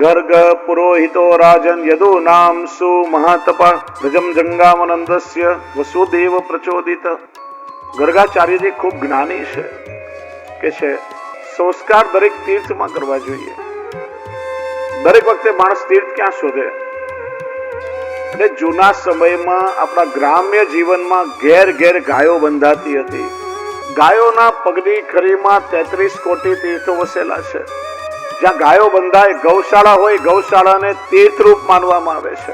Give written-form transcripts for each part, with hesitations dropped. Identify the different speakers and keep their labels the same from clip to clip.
Speaker 1: गर्ग पुरोहितो राजन यदु नाम सु महातपा भजम जंगामनंदस्य वसुदेव प्रचोदित। गर्गाचार्यजी खूब ज्ञानी के संस्कार दरेक तीर्थ में करवा जोईए। दरेक वखते माणस तीर्थ क्या शोधे? એટલે જૂના સમયમાં આપણા ગ્રામ્ય જીવનમાં ઘેર ઘેર ગાયો બંધાતી હતી। ગાયોના પગની ખરીમાં 33 કોટી તીર્થો વસેલા છે। જ્યાં ગાયો બંધાય ગૌશાળા હોય, ગૌશાળાને તીર્થરૂપ માનવામાં આવે છે।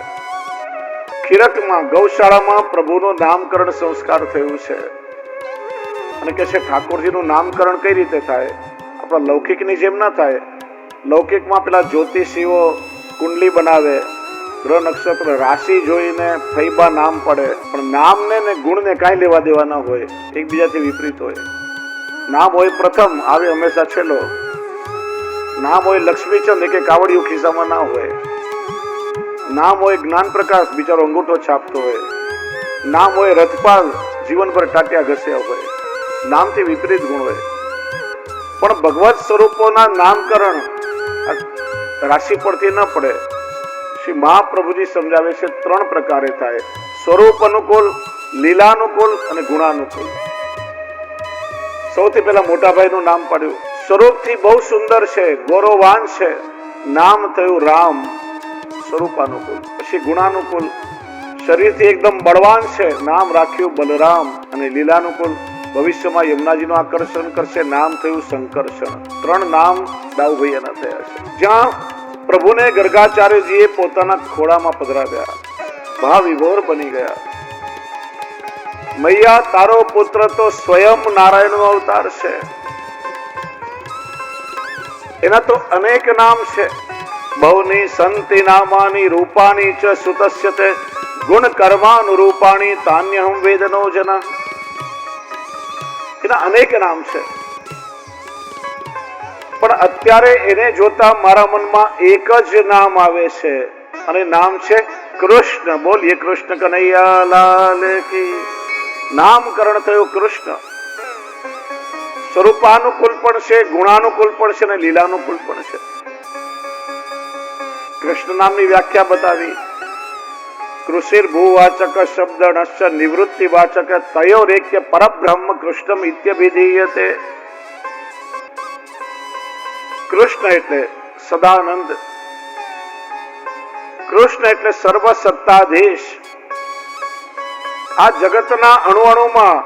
Speaker 1: ખીરકમાં ગૌશાળામાં પ્રભુનું નામકરણ સંસ્કાર થયું છે। અને કે છે ઠાકોરજીનું નામકરણ કઈ રીતે થાય? આપણા લૌકિકની જેમ ના થાય। લૌકિકમાં પેલા જ્યોતિષીઓ કુંડલી બનાવે, ગ્રહ નક્ષત્ર રાશિ જોઈને ફૈબા નામ પડે, પણ નામને ને ગુણને કાંઈ લેવા દેવા ના હોય, એકબીજાથી વિપરીત હોય। નામ હોય પ્રથમ, આવે હંમેશા છેલ્લો। નામ હોય લક્ષ્મીચંદ, એક કાવડિયું ખિસ્સામાં ના હોય। નામ હોય જ્ઞાન પ્રકાશ, બિચારો અંગૂઠો છાપતો હોય। નામ હોય રથપાલ, જીવનભર ટાટિયા ઘસ્યા હોય। નામથી વિપરીત ગુણ હોય। પણ ભગવત સ્વરૂપોના નામકરણ રાશિ પરથી ન પડે। શ્રી મહાપ્રભુજી સમજાવે છે 3 પ્રકારે થાય: સ્વરૂપ અનુકૂળ, લીલાનુકૂળ અને ગુણાનુકૂળ। સૌથી પહેલા મોટા ભાઈનું નામ પાડ્યું। સ્વરૂપથી બહુ સુંદર છે, ગૌરવાન છે, નામ થયું રામ, સ્વરૂપાનુકૂળ। પછી ગુણાનુકૂળ, શરીરથી એકદમ બળવાન છે, નામ રાખ્યું બલરામ। અને લીલાનુકૂળ, ભવિષ્યમાં યમુનાજીનું આકર્ષણ કરશે, નામ થયું સંકર્ષણ। 3 નામ દાઉભૈયાના થયા છે। જ્યાં પ્રભુને ગર્ગાચાર્યજીએ પોતાના ખોળામાં પધરાવ્યા, ભાવ વિભોર બની ગયા। મૈયા તારો પુત્ર તો સ્વયં નારાયણનો અવતાર છે। એના તો અનેક નામ છે। બહુની સંતિ નામાની રૂપાણી ચ સુતસ્ય તે ગુણ કર્માનુરૂપાણી તાન્યહમ વેદનો જના। એના અનેક નામ છે, પણ અત્યારે એને જોતા મારા મનમાં એક જ નામ આવે છે, અને નામ છે કૃષ્ણ। બોલીએ કૃષ્ણ કનૈયા લાલ કી। નામકરણ થયું કૃષ્ણ। સ્વરૂપાનુકૂળ પણ છે, ગુણાનુકૂળ પણ છે, અને લીલાનુકૂળ પણ છે। કૃષ્ણ નામની વ્યાખ્યા બતાવી। કૃષિર ભૂવાચક શબ્દ નશ્ચ નિવૃત્તિ વાચક તયોરેક્ય પરબ્રહ્મ કૃષ્ણમ ઇત્યભિધીયતે। કૃષ્ણ એટલે સદાનંદ, કૃષ્ણ એટલે સર્વ સત્તાધીશ। આ જગતના અણુ અણુમાં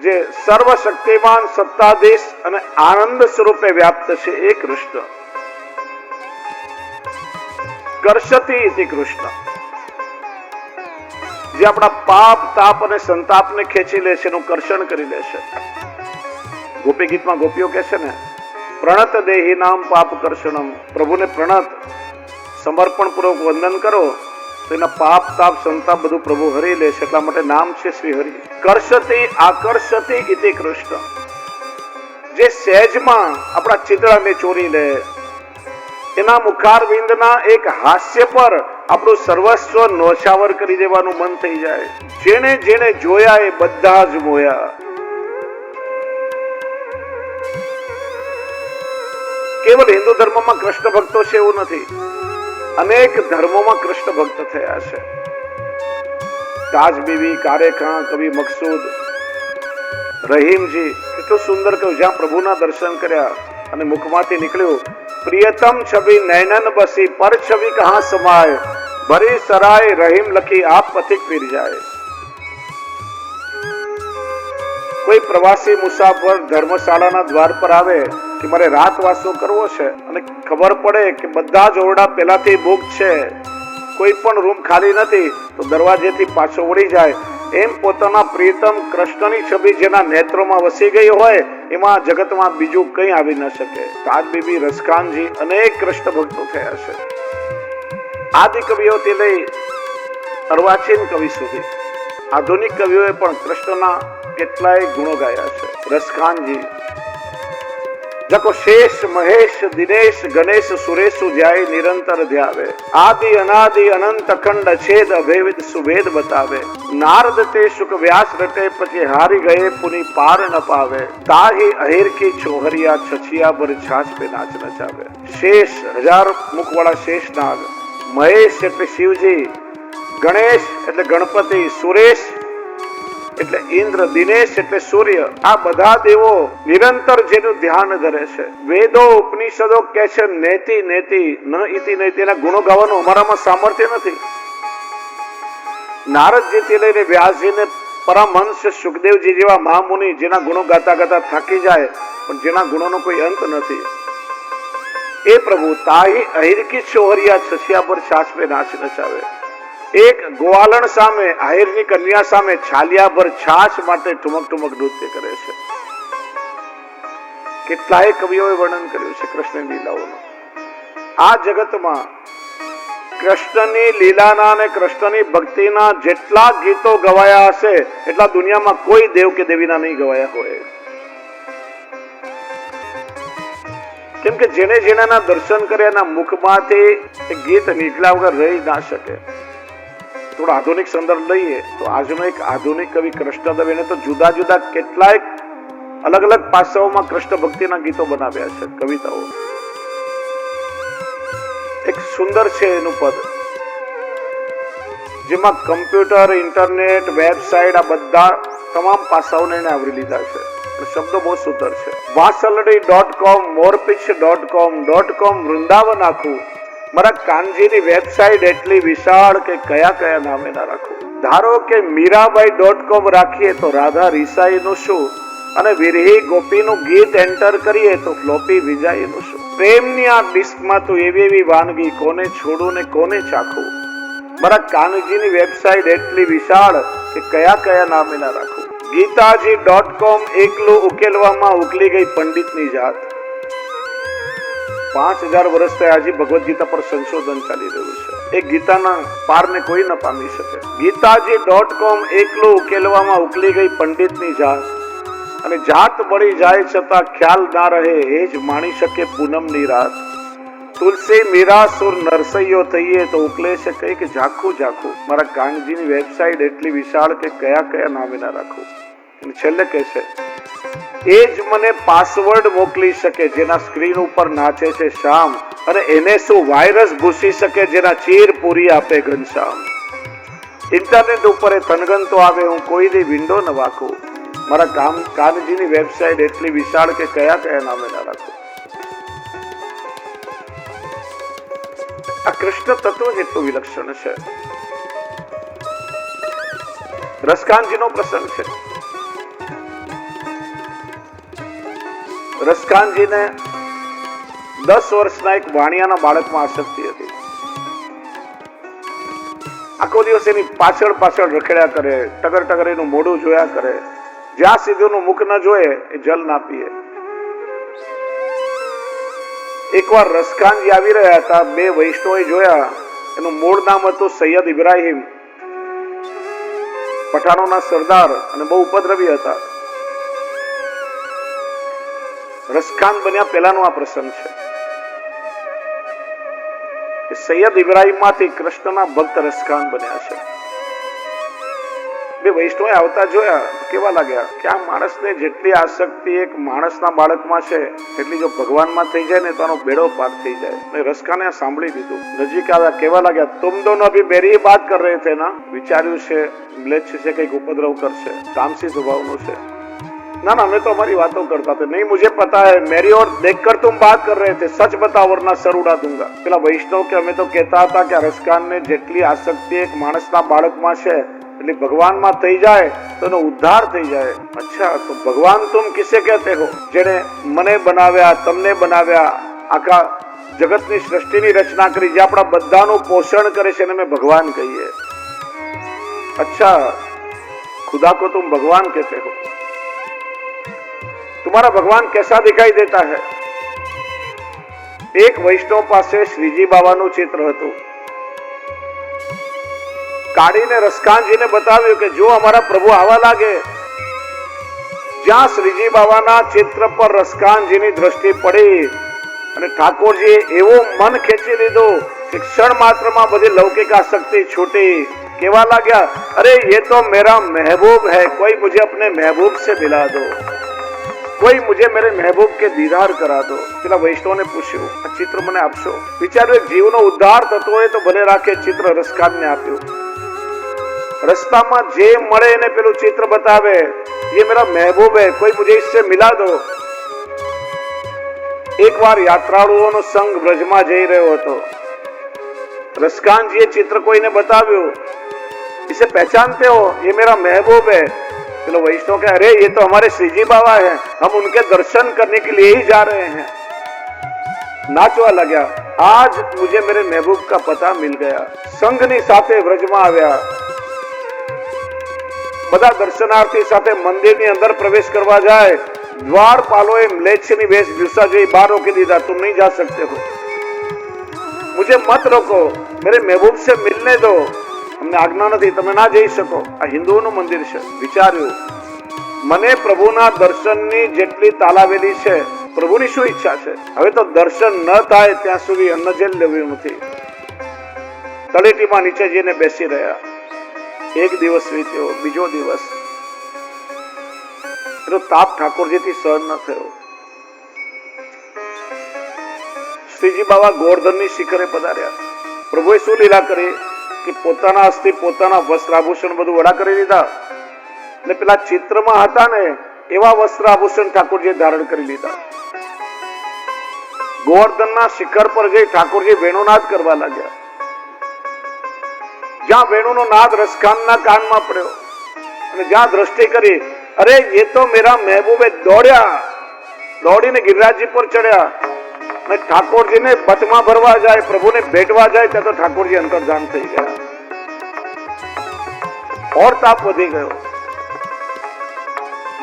Speaker 1: જે સર્વશક્તિમાન સત્તાધીશ અને આનંદ સ્વરૂપે વ્યાપ્ત છે એ કૃષ્ણ। કર્ષતિ ઇતિ કૃષ્ણ, જે આપણા પાપ તાપ અને સંતાપને ખેંચી લે છે, એનું કર્ષણ કરી લે છે। ગોપી ગીતમાં ગોપીઓ કહે છે ને, પ્રણત દેહી નામ પાપ કર્ષણમ। પ્રભુને પ્રણત સમર્પણ પૂર્વક વંદન કરો તો એના પાપ તાપ સંતાપ બધું પ્રભુ હરી લે છે। એટલા માટે નામ છે શ્રી હરિ। કર્ષતિ આકર્ષતિ ઇતિ કૃષ્ણ, જે સહેજમાં આપણા ચિતળાને ચોરી લે, એના મુખારવિંદના એક હાસ્ય પર આપણું સર્વસ્વ નોછાવર કરી દેવાનું મન થઈ જાય। જેને જેને જોયા એ બધા જ મોયા। કેવલ હિન્દુ ધર્મમાં કૃષ્ણ ભક્તો છે એવું નથી, અનેક ધર્મોમાં કૃષ્ણ ભક્ત થયા છે। તાજ બીવી, કારે ખાં, કવિ મકસૂદ, રહીમજી કેટલું સુંદર કહ્યું। જ્યાં પ્રભુના દર્શન કર્યા અને મુખમાંથી નીકળ્યું, પ્રિયતમ છબી નૈનન બસી પર છબી કહા સમાય, ભરી સરાય રહીમ લખી આપ પથિક પીર જાય। કોઈ પ્રવાસી મુસાફર ધર્મશાળાના દ્વાર પર આવે કે મારે રાતવાસો કરવો છે, અને ખબર પડે કે બધા જ ઓરડા પહેલાથી બુક છે, કોઈ પણ રૂમ ખાલી નથી, તો દરવાજેથી પાછો વળી જાય। એમ પોતાના પ્રિયતમ કૃષ્ણની છબી જેના નેત્રોમાં વસી ગઈ હોય, એમાં જગતમાં બીજું કંઈ આવી ન શકે। તાજ બીબી, રસખાનજી, અનેક કૃષ્ણ ભક્તો થયા છે। આદિ કવિઓથી લઈ અર્વાચીન કવિ સુધી આધુનિક કવિઓએ પણ કૃષ્ણના કેટલાય ગુણો ગાયા છે। રસખાનજી જકો શેષ મહેશ દિનેશ ગણેશ સુરેશ જાય નિરંતર ધ્યાવે આદિ અનાદિ અનંત અખંડ છેદ અભેદ સુભેદ બતાવે નારદ તે સુખ વ્યાસ રટે પછી હારી ગયે પુની પાર ન પાવે તાહી અહેર કી છોહરિયા છછિયા પર છાછ પે નાચ નચાવે શેષ 1000 મુખ વાળા શેષ નાગ મહેશ એટલે શિવજી ગણેશ એટલે ગણપતિ સુરેશ એટલે ઇન્દ્ર દિનેશ એટલે સૂર્ય આ બધા દેવો નિરંતર જેનું ધ્યાન ધરે છે વેદો ઉપનિષદો કહે છે નેતિ નેતિ ન ઇતિ નેતિ એના ગુણો ગાવાનું અમારામાં સામર્થ્ય નથી નારદજીથી લઈને વ્યાસજીને પરમહંસ સુખદેવજી જેવા મહામુનિ જેના ગુણો ગાતા ગાતા થાકી જાય પણ જેના ગુણોનો કોઈ અંત નથી એ પ્રભુ તાહી અહિરકી છોહરિયા છસિયા પર છાછ પે નાચ નચાવે એક ગોવાલણ સામે આહિરની કન્યા સામે છાલિયા પર છાછ માટે ઠુમક ઠુમક નૃત્ય કરે છે કેટલાય કવિઓએ વર્ણન કર્યું છે કૃષ્ણની લીલાઓનું આ જગતમાં કૃષ્ણની લીલાના અને કૃષ્ણની ભક્તિના જેટલા ગીતો ગવાયા હશે એટલા દુનિયામાં કોઈ દેવ કે દેવીના નહીં ગવાયા હોય કેમ કે જેને જેના દર્શન કર્યા એના મુખમાંથી ગીત નીકળ્યા વગર રહી ના શકે થોડો આધુનિક સંદર્ભ લઈએ તો આજનો એક આધુનિક કવિ કૃષ્ણદેવ એને તો જુદા જુદા કેટલાય અલગ અલગ પાસાઓમાં કૃષ્ણ ભક્તિના ગીતો બનાવ્યા છે કવિતાઓ એક સુંદર છે એનું પદ જેમાં કમ્પ્યુટર ઇન્ટરનેટ વેબસાઇટ આ બધા તમામ પાસાઓને એને આવરી લીધા છે શબ્દો બહુ સુંદર છે વાસલડી.com મોરપીછ.com વૃંદાવન આખું મારા કાનજીની વેબસાઇટ એટલી વિશાળ કે કયા કયા નામે ના રાખું ધારો કે મીરાબાઈ.com રાખીએ તો રાધા રીસાઈનું શું અને વિરહી ગોપીનું ગીત એન્ટર કરીએ તો ફ્લોપી વિજાઈનું શું પ્રેમની આ ડિસ્કમાં તો એવી વાનગી કોને છોડું ને કોને ચાખું મારા કાનજીની વેબસાઇટ એટલી વિશાળ કે કયા કયા નામે ના રાખું ગીતાજી.com એકલું ઉકેલવામાં ઉકલી ગઈ પંડિતની જાત 5000 વર્ષ થયા હજી ભગવદ ગીતા પર સંશોધન ચાલી રહ્યું છે એ ગીતાના પારને કોઈ ન પામી શકે ગીતાજી.com એકલું ઉકેલવામાં ઉકલી ગઈ પંડિતની જાત અને જાત બળી જાય છતાં ખ્યાલ ના રહે એ જ માણી શકે પૂનમની રાત તુલસી મીરા સુર નરસૈયો થઈએ તો ઉકલે છે કઈ કે ઝાખું ઝાખું મારા કાનજીની વેબસાઇટ એટલી વિશાળ કે કયા કયા નામે ના રાખું અને છેલ્લે કહે છે એ જ મને પાસવર્ડ મોકલી શકે જેના સ્ક્રીન ઉપર નાચે છે શામ અને એને શું વાયરસ ઘૂસી શકે જેના ચીર પૂરી આપે ઘનશ્યામ ઇન્ટરનેટ ઉપર એ થનગનતો આવે હું કોઈની વિન્ડો ન વાકું મારા કાનજીની વેબસાઇટ એટલી વિશાળ કે કયા કયા નામે ના રાખું આ કૃષ્ણ તત્વ જ એટલું વિલક્ષણ છે રસકાનજીનો પ્રસંગ છે રસકાનજીને 10 વર્ષના એક વાણિયાના બાળકમાં આસક્તિ હતી આખો દિવસ એની પાછળ રખડ્યા કરે ટગર એનું મોઢું જોયા કરે જ્યાં સુધી એનું મુખ ન જોયે એ જલ ના પીએ એકવાર રસકાનજી આવી રહ્યા હતા બે વૈષ્ણવોએ જોયા એનું મૂળ નામ હતું સૈયદ ઇબ્રાહિમ પઠાણોના સરદાર અને બહુ ઉપદ્રવી હતા રસખાન બન્યા પહેલાનો આ પ્રસંગ છે સૈયદ ઇબ્રાહિમ માંથી કૃષ્ણના ભક્ત રસખાન બન્યા છે બે વૈષ્ણવે આવતા જોયા કેવા લાગ્યા કે આ માણસને જેટલી આસક્તિ એક માણસના બાળકમાં છે એટલી જો ભગવાનમાં થઈ જાય ને તો આનો બેડો પાર થઈ જાય ને રસખાને સાંભળી દીધું નજીક આવ્યા કેવા લાગ્યા તુમ દોનો અભી મેરી બાત કર રહે થે ના વિચાર્યું છે મ્લેચ્છ છે કઈક ઉપદ્રવ કરશે તામસી સ્વભાવનું છે ना हमें तो हमारी बातों करता थे नहीं मुझे पता है मेरी ओर देखकर तुम बात कर रहे थे सच बताओ वरना सर उड़ा दूंगा પેલા વૈષ્ણવ કે અમે તો કહેતા હતા કે રસકાનને જેટલી આસક્તિ એક માણસના બાળકમાં છે એટલે ભગવાનમાં થઈ જાય તો એનો ઉદ્ધાર થઈ જાય અચ્છા તો ભગવાન तुम किसे कहते हो જેને મને બનાવ્યા તમને બનાવ્યા આખા જગતની સૃષ્ટિની રચના કરી જે આપણા બધાનું પોષણ કરે છે એને અમે ભગવાન કહીએ अच्छा खुदा को तुम भगवान कहते हो तुम्हारा भगवान कैसा दिखाई देता है एक वैष्णव પાસે શ્રીજી બાબાનું ચિત્ર હતું કાઢીને રસકાનજીને બતાવ્યું કે જો અમારા પ્રભુ આવા લાગે જ્યાં શ્રીજી બાબાના ચિત્ર પર રસકાનજીની દ્રષ્ટિ પડી અને ઠાકોરજીએ એવો મન ખેંચી લીધું કે ક્ષણ માત્રમાં બધી લૌકિક આસક્તિ છૂટી. કેવા લાગ્યા, અરે ये तो मेरा महबूब है, कोई मुझे अपने महबूब से मिला दो, कोई मुझे मेरे महबूब के दीदार करा दो. પેલા વૈષ્ણવને પૂછ્યું, આ ચિત્ર મને આપશો. વિચાર્યું એક જીવનો ઉદ્ધાર થતો હોય તો ભલે રાખે. ચિત્ર રસકાનને આપ્યું. રસ્તામાં જે મળે એને પેલું ચિત્ર બતાવે, ये मेरा महबूब है, कोई मुझे इससे मिला दो. એકવાર યાત્રાળુઓનો સંઘ બ્રજમાં જઈ રહ્યો હતો. રસકાનજીએ ચિત્ર કોઈને બતાવ્યું. इसे पहचानते हो, ये मेरा महबूब है. चलो वैष्णव कह, अरे ये तो हमारे श्रीजी बाबा है, हम उनके दर्शन करने के लिए ही जा रहे हैं. नाचवा लगा, आज मुझे मेरे महबूब का पता मिल गया. संघની સાથે વ્રજમાં આવ્યા. બધા દર્શનાર્થી સાથે મંદિરની અંદર પ્રવેશ કરવા જાય. દ્વારપાલોએ મ્લેચ્છની વેશભૂષા જોઈ બહાર રોકી દીધા. तुम नहीं जा सकते हो, मुझे मत रोको, मेरे महबूब से मिलने दो. અમને આજ્ઞા નથી, તમે ના જઈ શકો. આ હિન્દુઓનું મંદિર છે. વિચાર્યું, મને પ્રભુના દર્શનની જેટલી તાલાવેલી છે, પ્રભુની શું ઈચ્છા છે? હવે તો દર્શન ન થાય ત્યાં સુધી અન્ન જેલ લેવું નથી. તળેટીમાં નીચે જઈને બેસી રહ્યા. એક દિવસ વીત્યો, બીજો દિવસ. એનો તાપ ઠાકોરજીથી સહન ન થયો. શ્રીજી બાબા ગોવર્ધનની શિખરે પધાર્યા. પ્રભુએ શું લીલા કરી કે પોતાના હસ્તે પોતાના વસ્ત્ર આભૂષણ બધું વડા કરી લીધા ને પેલા ચિત્રમાં હતા ને એવા વસ્ત્ર આભૂષણ ઠાકોરજીએ ધારણ કરી લીધા. ગોવર્ધનના શિખર પર જઈ ઠાકોરજી વેણુનાદ કરવા લાગ્યા. જ્યાં વેણુનો નાદ રસખાનના કાનમાં પડ્યો અને જ્યાં દ્રષ્ટિ કરી, અરે ये तो मेरा महबूब है, દોડ્યા. દોડીને ગિરિરાજજી પર ચડ્યા અને ઠાકોરજીને પથમાં ભરવા જાય, પ્રભુને ભેટવા જાય ત્યાં તો ઠાકોરજી અંતર્ધાન થઈ ગયા. ઓર તાપ વધી ગયો.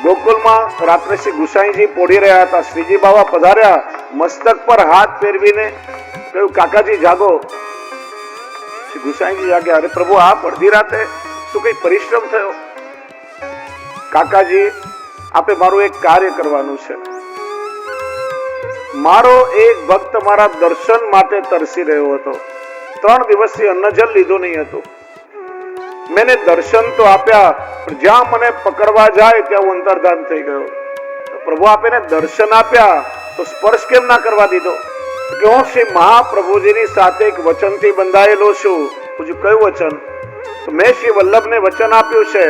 Speaker 1: ગોકુલમાં રાત્રે શ્રી ગુસાઈજી પોડી રહ્યા હતા. શ્રીજી બાબા પધાર્યા. મસ્તક પર હાથ ફેરવીને કહ્યું, કાકાજી જાગો. શ્રી ગુસાઈજી જાગ્યા. અરે પ્રભુ, આપ અડધી રાતે શું કઈ પરિશ્રમ થયો? કાકાજી, આપે મારું એક કાર્ય કરવાનું છે. મારો એક ભક્ત મારા દર્શન માટે તરસી રહ્યો હતો. 3 દિવસથી અન્ન જલ લીધું નહીં હતું. મેને દર્શન તો આપ્યા, પણ જ્યાં મને પકડવા જાય ત્યાં હું અંતર્ધાન થઈ ગયો. પ્રભુ આપે દર્શન આપ્યા તો સ્પર્શ કેમ ના કરવા દીધો? કે હું શ્રી મહાપ્રભુજીની સાથે એક વચનથી બંધાયેલો છું. પૂછ્યું, કયું વચન? તો મેં શ્રી વલ્લભને વચન આપ્યું છે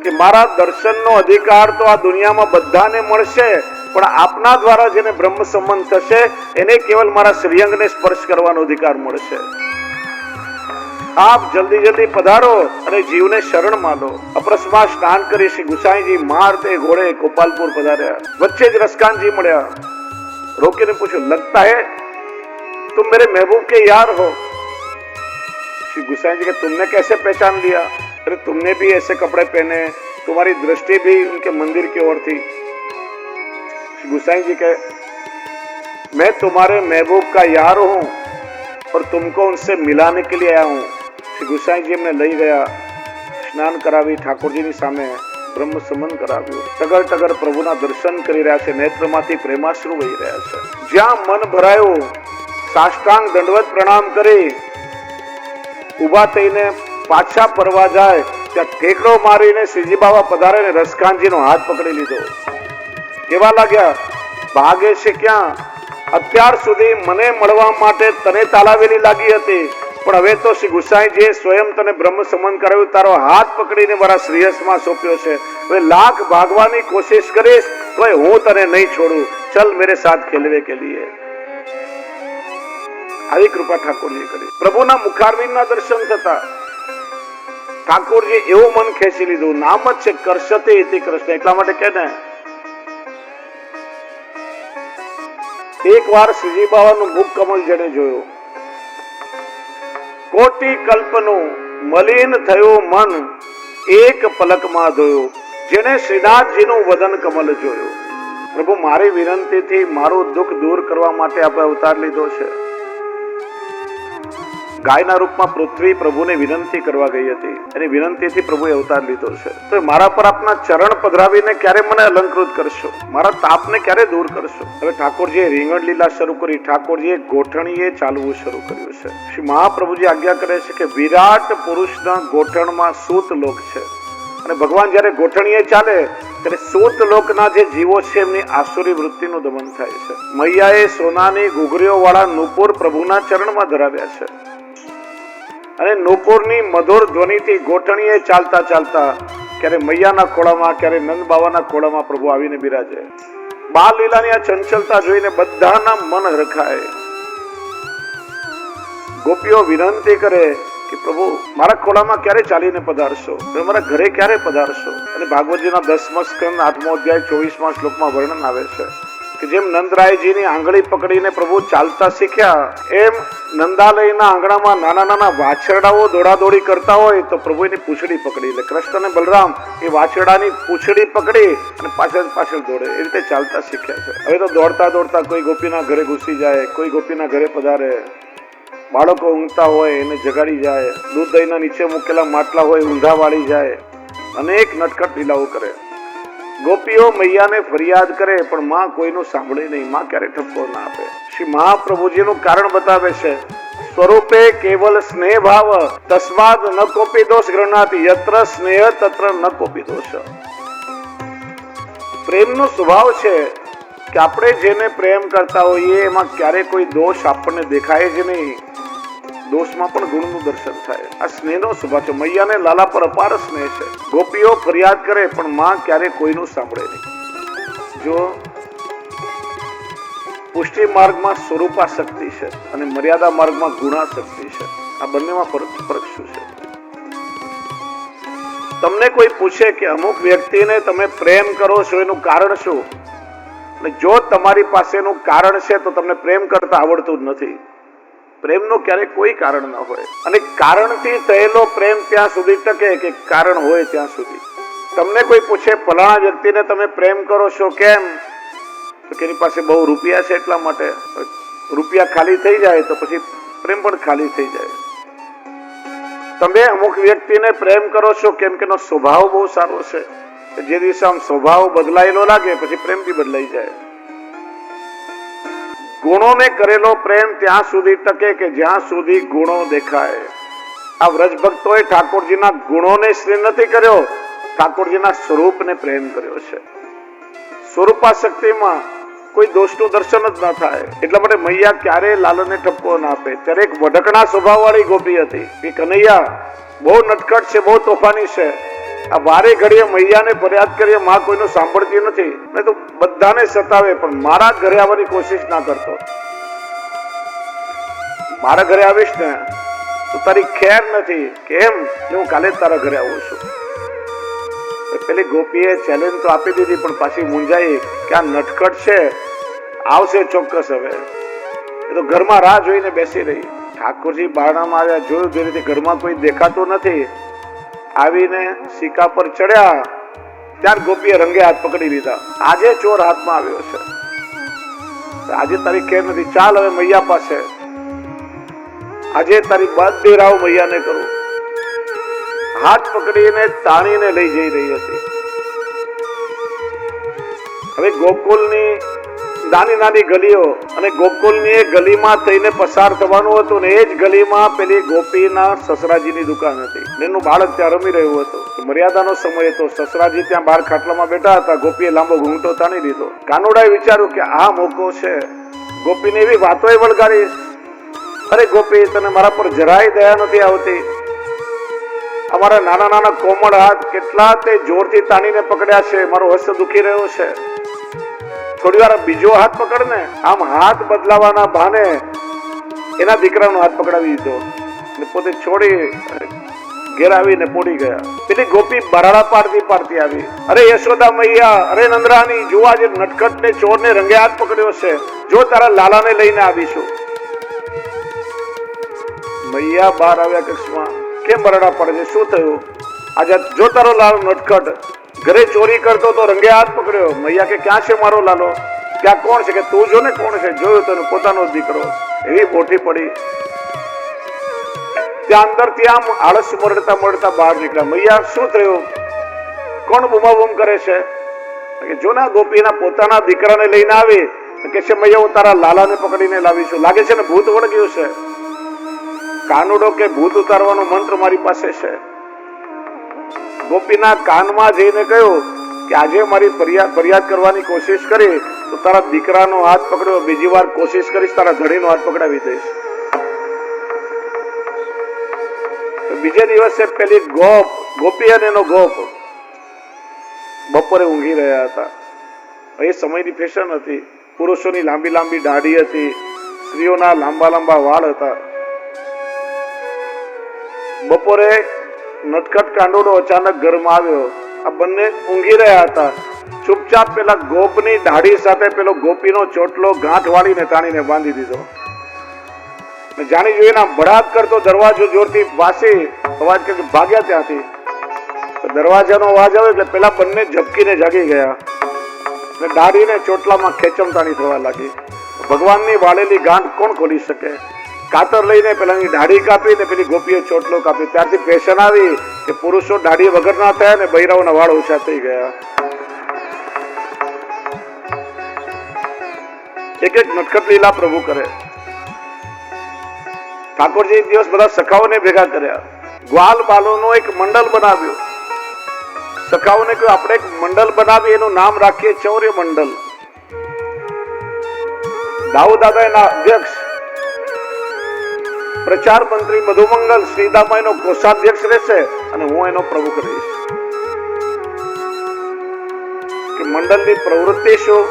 Speaker 1: કે મારા દર્શનનો અધિકાર તો આ દુનિયામાં બધાને મળશે, પણ આપના દ્વારા જેને બ્રહ્મ સંબંધ થશે એને કેવલ મારા શ્રીઅંગને સ્પર્શ કરવાનો અધિકાર મળશે. આપ જલ્દી જલ્દી પધારો અને જીવને શરણમાં લો. અપરસમાં સ્નાન કરી શ્રી ગુસાઈજી મારતે ઘોડે ગોપાલપુર પધાર્યા. વચ્ચે જ રસકાનજી મળ્યા. રોકીને પૂછ્યું, लगता है तुम मेरे महबूब के यार हो? श्री गुसाई जी के, तुमने कैसे पहचान लिया? अरे तुमने भी ऐसे कपड़े पहने, तुम्हारी दृष्टि भी उनके मंदिर की ओर थी. श्री गुसाई जी के, मैं तुम्हारे महबूब का यार हूँ और तुमको उनसे मिलाने के लिए आया हूँ. श्री गुसाई जी એમને લઈ ગયા. સ્નાન કરાવી, ઠાકોરજીની સામે બ્રહ્મ સંબંધ કરાવ્યું. ટગર ટગર પ્રભુના દર્શન કરી રહ્યા છે. નેત્રમાંથી પ્રેમાશ્રુ વહી રહ્યા છે. જ્યાં મન ભરાયું, સાષ્ટાંગ દંડવત પ્રણામ કરી ઉભા થઈને પાછા ફરવા જાય ત્યાં ઠેકડો મારીને શ્રીજી બાબા પધારે ને રસકાનજીનો હાથ પકડી લીધો. કેવા લાગ્યા? ભાગે છે ક્યાં? અત્યાર સુધી મને મળવા માટે તને તાલાવેલી લાગી હતી, પણ હવે તો શ્રી ગુસાઈજીએ સ્વયં તને બ્રહ્મ સંબંધ કરાવ્યું. તારો હાથ પકડીને મારા શ્રેયસમાં સોંપ્યો છે. હવે લાખ ભાગવાની કોશિશ કરીશ તો હું તને નહીં છોડું. ચલ મેરે સાથ ખેલવે કે લીએ. આવી કૃપા ઠાકોરજી કરી. પ્રભુના મુખારવિંદના દર્શન થતા ઠાકોરજી એવું મન ખેંચી લીધું. નામ જ છે કરશતે ઇતિ કૃષ્ણ. એટલા માટે કે ને, એક વાર શ્રીજી બાબાનું મુખ કમળ જેને જોયું, કોટી કલ્પનું મલિન થયું મન એક પલકમાં ધોયું. જેને શ્રીનાથજીનું વદન કમલ જોયું. પ્રભુ, મારી વિનંતીથી મારું દુઃખ દૂર કરવા માટે આપણે અવતાર લીધો છે. ગાયના રૂપમાં પૃથ્વી પ્રભુને વિનંતી કરવા ગઈ હતી. એની વિનંતીથી પ્રભુએ અવતાર લીધો છે. તો મારા પર આપના ચરણ પધરાવીને ક્યારે મને અલંકૃત કરશો, મારા તાપને ક્યારે દૂર કરશો? હવે ઠાકોરજીએ રીંગણ લીલા શરૂ કરી, ઠાકોરજીએ ગોઠણીએ ચાલવું શરૂ કર્યું છે. શ્રી મહાપ્રભુજી આજ્ઞા કરે છે કે વિરાટ પુરુષના ગોઠણમાં સૂત લોક છે, અને ભગવાન જયારે ગોઠણીએ ચાલે ત્યારે સૂત લોકના જે જીવો છે એમની આસુરી વૃત્તિનું દમન થાય છે. મૈયાએ સોનાની ઘૂઘરીઓ વાળા નુપુર પ્રભુના ચરણમાં ધરાવ્યા છે, અને નુપુરની મધુર ધ્વનિથી ગોઠણીએ ચાલતા ચાલતા ક્યારે મૈયાના ખોળામાં, ક્યારે નંદ બાવાના ખોળામાં પ્રભુ આવીને બિરાજે. બાલ લીલાની આ ચંચલતા જોઈને બધાના મન હરખાય. ગોપીઓ વિનંતી કરે કે પ્રભુ મારા ખોળામાં ક્યારે ચાલીને પધારશો, મારા ઘરે ક્યારે પધારશો? અને ભાગવતજીના 10મા સ્કંદ 8મો અધ્યાય 24મા શ્લોકમાં વર્ણન આવે છે કે જેમ નંદરાયજીની આંગળી પકડીને પ્રભુ ચાલતા શીખ્યા, એમ નંદાલયના આંગણામાં નાના નાના વાછરડાઓ દોડાદોડી કરતા હોય તો પ્રભુ એની પૂંછડી પકડી લે. કૃષ્ણ અને બલરામ એ વાછરડાની પૂંછડી પકડી અને પાછળ પાછળ દોડે, એ રીતે ચાલતા શીખ્યા છે. હવે તો દોડતા દોડતા કોઈ ગોપીના ઘરે ઘૂસી જાય, કોઈ ગોપીના ઘરે પધારે, બાળકો ઊંઘતા હોય એને જગાડી જાય, દૂધ દહીંના નીચે મૂકેલા માટલા હોય ઊંધા વાળી જાય, અનેક નટખટ લીલાઓ કરે. ગોપીઓ મૈયાને ફરિયાદ કરે પણ માં કોઈનું સાંભળે નહીં, માં ક્યારે ઠપકો ના આપે. શ્રી મહાપ્રભુજીનું કારણ બતાવે છે, સ્વરૂપે કેવલ સ્નેહ ભાવ તસ્માદ ન કોપી દોષ ગૃહણાતિ, યત્ર સ્નેહ તત્ર ન કોપી દોષ. પ્રેમનો સ્વભાવ છે કે આપણે જેને પ્રેમ કરતા હોઈએ એમાં ક્યારે કોઈ દોષ આપણને દેખાય જ નહીં, દોષમાં પણ ગુણનું દર્શન થાય. આ સ્નેહનો સ્વભાવ છે. મૈયાને લાલા પર અપાર સ્નેહ છે. ગોપીઓ ફરિયાદ કરે પણ માં ક્યારે કોઈનું સાંભળે નહીં. જો પુષ્ટિ માર્ગમાં સ્વરૂપાશક્તિ છે અને મર્યાદા માર્ગમાં ગુણાશક્તિ છે. આ બંનેમાં ફરક શું છે? તમને કોઈ પૂછે કે અમુક વ્યક્તિને તમે પ્રેમ કરો છો એનું કારણ શું, અને જો તમારી પાસેનું કારણ છે તો તમને પ્રેમ કરતા આવડતું જ નથી. પ્રેમનું ક્યારેક કોઈ કારણ ન હોય, અને કારણથી થયેલો પ્રેમ ત્યાં સુધી ટકે કે કારણ હોય ત્યાં સુધી. તમને કોઈ પૂછે ફલાણા વ્યક્તિને તમે પ્રેમ કરો છો કેમ, તો એની પાસે બહુ રૂપિયા છે એટલા માટે. રૂપિયા ખાલી થઈ જાય તો પછી પ્રેમ પણ ખાલી થઈ જાય. તમે અમુક વ્યક્તિને પ્રેમ કરો છો કેમ કે એનો સ્વભાવ બહુ સારો છે, જે દિવસે આમ સ્વભાવ બદલાયેલો લાગે પછી પ્રેમ બી બદલાઈ જાય. ગુણોને કરેલો પ્રેમ ત્યાં સુધી ટકે કે જ્યાં સુધી ગુણો દેખાય. આ વ્રજ ભક્તોએ ઠાકોરજીના ગુણોને સ્નેહ નથી કર્યો, ઠાકોરજીના સ્વરૂપને પ્રેમ કર્યો છે. સ્વરૂપાશક્તિમાં કોઈ દોષનું દર્શન જ ન થાય. એટલા માટે મૈયા ક્યારે લાલને ઠપકો ના આપે. ત્યારે એક વઢકણા સ્વભાવ વાળી ગોપી હતી કે કનૈયા બહુ નટખટ છે, બહુ તોફાની છે. આ વારે ઘડીએ મૈયાને ફરિયાદ કરીએ, માં કોઈનું સાંભળતી નથી, મેં તો બધાને સતાવે પણ મારા ઘરે આવવાની કોશિશ ના કરતો. મારા ઘરે આવીશ ને તો તારી ખેર નથી, કેમ હું કાલે જ તારા ઘરે આવું છું. પેલી ગોપીએ ચેલેન્જ તો આપી દીધી પણ પાછી મૂંઝાઈ કે આ નટખટ છે, આવશે ચોક્કસ. હવે એ તો ઘરમાં રાહ જોઈને બેસી રહી. ઠાકોરજી બારણામાં આવ્યા, જોયું જે રીતે ઘરમાં કોઈ દેખાતું નથી, આવીને સિક્કા પર ચડ્યા. ત્યાર ગોપીએ રંગે હાથ પકડી લીધા. આજે ચોર હાથમાં આવ્યો છે, આજે તારી ખેર નથી, ચાલ હવે મૈયા પાસે, આજે તારી બધી રાવ મૈયાને કરું. હાથ પકડીને તાણીને લઈ જઈ રહી હતી. હવે ગોકુલની નાની નાની ગલીઓ અને ગોકુલની એ ગલીમાં થઈને પસાર થવાનું હતું, ને એ જ ગલીમાં પેલી ગોપીના સસરાજીની દુકાન હતી. એનું બાળક ત્યાં રમી રહ્યું હતું. મર્યાદાનો સમય હતો. સસરાજી ત્યાં બહાર ખાટલામાં બેઠા હતા. ગોપીએ લાંબો ઘૂંટો તાણી લીધો. કાનુડાએ વિચાર્યું કે આ મોકો છે. ગોપીને એવી વાતોય વળગાડી, અરે ગોપી તને મારા પર જરાય દયા નથી આવતી. અમારા નાના નાના કોમળ હાથ કેટલા તે જોરથી તાણીને પકડ્યા છે, મારો હસ્ત દુખી રહ્યો છે, થોડી વાર બીજો હાથ પકડ ને. આમ હાથ બદલાવાના બહાને એના દીકરાનો હાથ પકડાવી દીધો ને પોતે છોડી ઘેર આવીને પોડી ગયા. પેલી ગોપી બરાડા પાડતી પાડતી આવી, અરે યશોદા મૈયા, અરે નંદરાની, જો આજે નટખટ ને ચોર ને રંગે હાથ પકડ્યો છે, જો તારા લાલાને લઈને આવીશું. મૈયા બહાર આવ્યા કક્ષમાં, કેમ બરાડા પડે છે, શું થયું? આજે જો તારો લાલો નટખટ ઘરે ચોરી કરતો તો રંગે હાથ પકડ્યો. મૈયા કે ક્યાં છે મારો લાલો, ક્યાં કોણ છે? કે તું જો ને કોણ છે. જોયું તને પોતાનો દીકરો. એવી બોઠી પડી. ત્યાં અંદરથી આમ આળસ મરડતા મરડતા બહાર નીકળ્યા. મૈયા શું થયું? કોણ બૂમાબૂમ કરે છે? કે જો ના ગોપીના પોતાના દીકરાને લઈને આવી કે છે મૈયા હું તારા લાલાને પકડીને લાવીશું. લાગે છે ને ભૂત વળગ્યું છે. કાનુડો કે ભૂત ઉતારવાનો મંત્ર મારી પાસે છે. ગોપીના કાનમાં જઈને કહ્યું કે આજે મારી ફરિયાદ કરવાની કોશિશ કરી તો તારા દીકરાનો હાથ પકડ્યો, બીજી વાર કોશિશ કરીશ તારા ધણીનો હાથ પકડાવી દઈશ. બીજે દિવસે પેલી ગોપી અને એનો ગોપ બપોરે ઊંઘી રહ્યા હતા. એ સમયની ફેશન હતી. પુરુષોની લાંબી લાંબી દાઢી હતી, સ્ત્રીઓના લાંબા લાંબા વાળ હતા. બપોરે નટખટ કાંડોડો અચાનક ઘરમાં આવ્યો. આ બંને ઊંઘી રહ્યા હતા. ચૂપચાપ પેલા ગોપની દાઢી સાથે પેલો ગોપીનો ચોટલો ગાંઠ વાળીને તાણીને બાંધી દીધો. જાણી જોઈને ભડાક કરતો દરવાજો જોરથી વાસી અવાજ કે ભાગ્યા ત્યાંથી. દરવાજાનો અવાજ આવે એટલે પેલા બંને ઝબકીને જાગી ગયા ને દાઢીને ચોટલામાં ખેંચમતાણી થવા લાગી. ભગવાનની વાળેલી ગાંઠ કોણ ખોલી શકે? કાતર લઈને પેલાની દાઢી કાપી ને પેલી ગોપીએ ચોટલો કાપી. ત્યારથી ફેશન આવી કે પુરુષો દાઢી વગર ના થયા ને બૈરાઓના વાળ ઓછા થઈ ગયા. એક એક નટખટ લીલા પ્રભુ કરે. ઠાકોરજી એક દિવસ બધા સખાઓને ભેગા કર્યા. ગ્વાલ બાલોનો એક મંડળ બનાવ્યો. સખાઓને કહ્યું આપણે એક મંડળ બનાવી એનું નામ રાખીએ ચૌર્ય મંડળ. દાઉ દાદા એના અધ્યક્ષ, પ્રચાર મંત્રી મધુમંગલ શ્રીદામા એનો કોષાધ્યક્ષ રહેશે અને હું એનો પ્રમુખ રહીશ. કે મંડળની પ્રવૃત્તિ શું?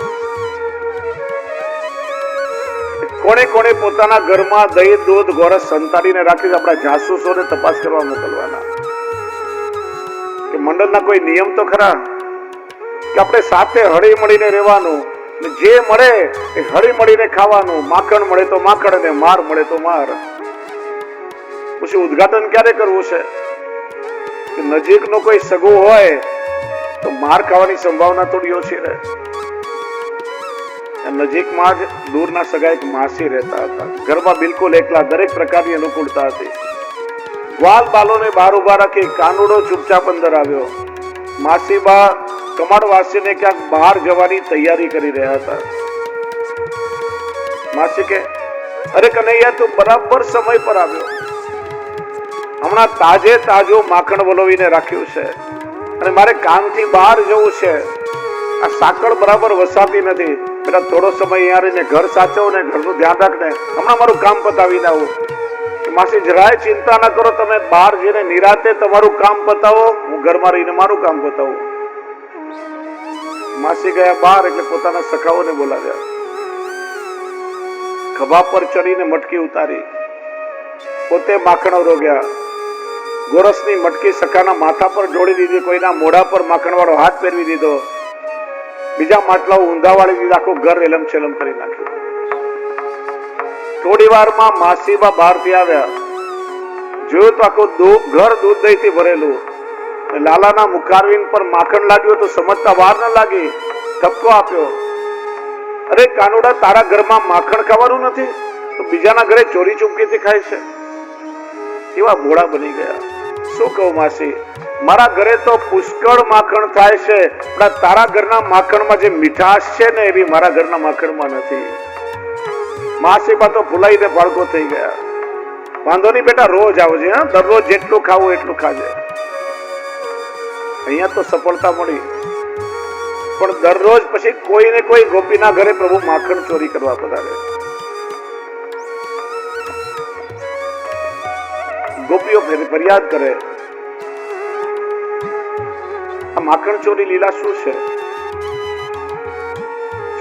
Speaker 1: કોણે કોણે પોતાના ઘરમાં દહીં દૂધ ગોરસ સંતાડીને રાખી આપણા જાસૂસોને તપાસ કરવા મોકલવાના. કે મંડળના કોઈ નિયમ તો ખરા કે આપણે સાથે હળી મળીને રહેવાનું, જે મળે એ હળી મળીને ખાવાનું. માખણ મળે તો માખણ અને માર મળે તો માર. પછી ઉદ્ઘાટન ક્યારે કરવું છે? કે નજીકનો કોઈ સગો હોય તો માર ખાવાની સંભાવના થોડી ઓછી રહે. નજીકમાં જ દૂરના સગા એક માસી રહેતા હતા. ઘરમાં બિલકુલ એકલા, દરેક પ્રકારની અનુકૂળતા હતી. ગ્વાલ બાલોને બહાર ઉભા રાખી કાનુડો ચૂપચાપ અંદર આવ્યો. માસી બા કમાડ વાસીને ક્યાંક બહાર જવાની તૈયારી કરી રહ્યા હતા. માસી કે અરે કનૈયા તું બરાબર સમય પર આવ્યો. હમણાં તાજે તાજો માખણ વલોવીને રાખ્યું છે અને મારે કામથી બહાર જવું છે. આ સાકળ બરાબર વસાતી નથી. પેલા થોડો સમય અહીંયા રહીને ઘર સાચવ ને ઘરનું ધ્યાન રાખને. હમણાં મારું કામ પતાવીને આવું. માસી જરાય ચિંતા ના કરો, તમે બહાર જઈને નિરાતે તમારું કામ પતાવો, હું ઘરમાં રહીને મારું કામ પતાવું. માસી ગયા બહાર એટલે પોતાના સખાઓને બોલાવ્યા. ખભા પર ચડીને મટકી ઉતારી, પોતે માખણ રોગ્યા. ગોરસની મટકી સખાના માથા પર જોડી દીધી, કોઈના મોઢા પર માખણ વાળો હાથ ફેરવી દીધો, બીજા માટલાઓ ઊંધા વાળી દીધા. આખું ઘર એલમ છેલમ કરી નાખ્યું. થોડી વારમાં માસીબા બહારથી આવ્યા. જોયું તો આખું ઘર દૂધ દહીંથી ભરેલું. લાલાના મુખારવિંદ પર માખણ લાગ્યું તો સમજતા વાર ન લાગી. ઠપકો આપ્યો, અરે કાનુડા તારા ઘરમાં માખણ ખાવાનું નથી તો બીજાના ઘરે ચોરી ચૂપકીથી ખાય છે. એવા ભોળા બની ગયા. શું કહું માસી, મારા ઘરે તો પુષ્કળ માખણ થાય છે, પણ તારા ઘરના માખણમાં જે મીઠાશ છે ને એવી મારા ઘરના માખણમાં નથી. માસીબા તો ફૂલાઈને ભડકો થઈ ગયા. વાંધો નહીં બેટા, રોજ આવજે. હા, દરરોજ જેટલું ખાવું એટલું ખાજે. અહીંયા તો સફળતા મળી, પણ દરરોજ પછી કોઈ ને કોઈ ગોપીના ઘરે પ્રભુ માખણ ચોરી કરવા પધારે. ગોપીઓ ફરિયાદ કરે, આ માખણ ચોરી લીલા શું છે?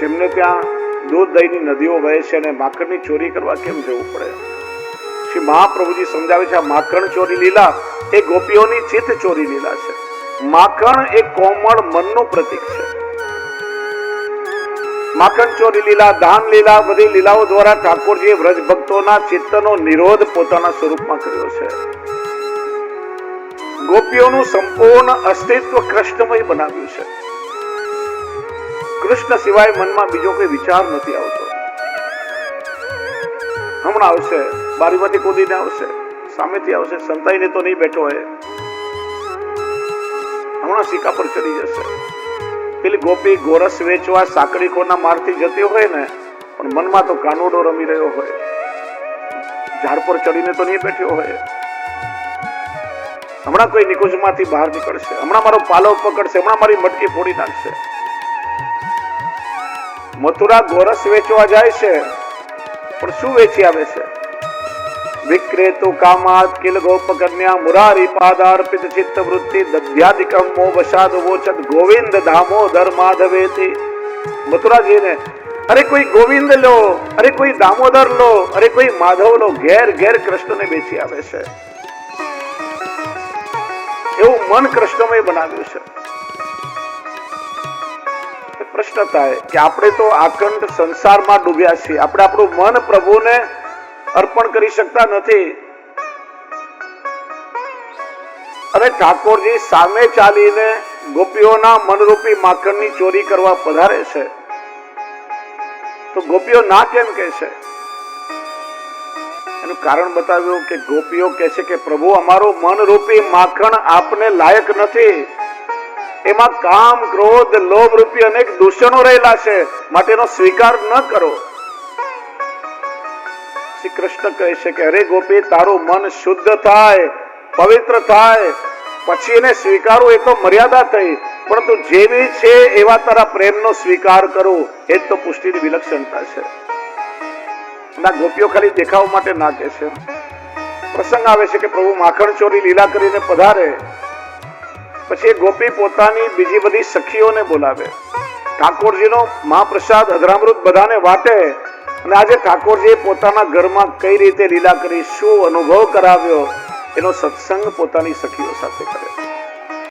Speaker 1: જેમને ત્યાં દૂધ દહીંની નદીઓ વહે છે અને માખણની ચોરી કરવા કેમ જવું પડે? શ્રી મહાપ્રભુજી સમજાવે છે, આ માખણ ચોરી લીલા એ ગોપીઓની ચિત્ત ચોરી લીલા છે. માખણ એ કોમળ મનનું પ્રતીક છે. માખણ ચોરી લીલા, દાન લીલા, બધી લીલાઓ દ્વારા ઠાકોરજીએ વ્રજ ભક્તોના ચિત્તનો નિરોધ પોતાના સ્વરૂપમાં કર્યો છે. ગોપીઓનું સંપૂર્ણ અસ્તિત્વ કૃષ્ણમય બનાવ્યું છે. કૃષ્ણ સિવાય મનમાં બીજો કોઈ વિચાર નથી આવતો. હમણાં આવશે, બારીમાંથી કૂદીને આવશે, સામેથી આવશે, સંતાઈને તો નહીં બેઠો હોય, હમણાં સિક્કા પર ચડી જશે. પેલી ગોપી ગોરસ વેચવા સાકરીકોના મારથી જતી હોય ને, પણ મનમાં તો કાનુડો રમી રહ્યો હોય, ઝાડ પર ચડીને તો નહીં બેઠ્યો હોય. હમણાં કોઈ નિકુંજમાંથી બહાર નીકળશે, હમણાં મારો પાલો પકડશે, હમણાં મારી મટકી ફોડી નાખશે. મથુરા ગોરસ વેચવા જાય છે, પણ શું વેચી આવે છે? વિક્રેતુ કામાત કિલ ગોપ કન્યા મુરારી પાદાર્પિત ચિત્ત વૃત્તિ દધ્યાધિકમ મો વસાદ વોચત ગોવિંદ દામોદર માધવેતિ. મથુરા જઈને અરે કોઈ ગોવિંદ લો, અરે કોઈ દામોદર લો, અરે કોઈ માધવ લો, ઘેર ઘેર કૃષ્ણને બેચી આવે છે. એવું મન કૃષ્ણમય બનાવ્યું છે. પ્રશ્ન થાય કે આપણે તો આખંડ સંસારમાં ડૂબ્યા છીએ, આપણે આપણું મન પ્રભુને અર્પણ કરી શકતા નથી. અને ઠાકોરજી સામે ચાલીને ગોપીઓના મનરૂપી માખણની ચોરી કરવા પધારે છે, તો ગોપીઓ ના કેમ કહે છે? એનું કારણ બતાવ્યું કે ગોપીઓ કહે છે કે પ્રભુ અમારું મનરૂપી માખણ આપને લાયક નથી, એમાં કામ ક્રોધ લોભ રૂપી અનેક દૂષણો રહેલા છે, માટે એનો સ્વીકાર ન કરો. શ્રી કૃષ્ણ કહે છે કે અરે ગોપી, તારું મન શુદ્ધ થાય, પવિત્ર થાય, પછી એને સ્વીકારવું, એ તો મર્યાદા થઈ, પરંતુ જેવી છે એવા તારા પ્રેમનો સ્વીકાર કરું, એ જ તો પુષ્ટિની વિલક્ષણતા છે. ના, ગોપીઓ ખાલી દેખાવ માટે ના કહે છે. પ્રસંગ આવે છે કે પ્રભુ માખણ ચોરી લીલા કરીને પધારે, પછી ગોપી પોતાની બીજી બધી સખીઓને બોલાવે, ઠાકોરજીનો મહાપ્રસાદ અધરામૃત બધાને વાટે, અને આજે ઠાકોરજીએ પોતાના ઘરમાં કઈ રીતે લીલા કરી, શું અનુભવ કરાવ્યો, એનો સત્સંગ પોતાની સખીઓ સાથે કરે.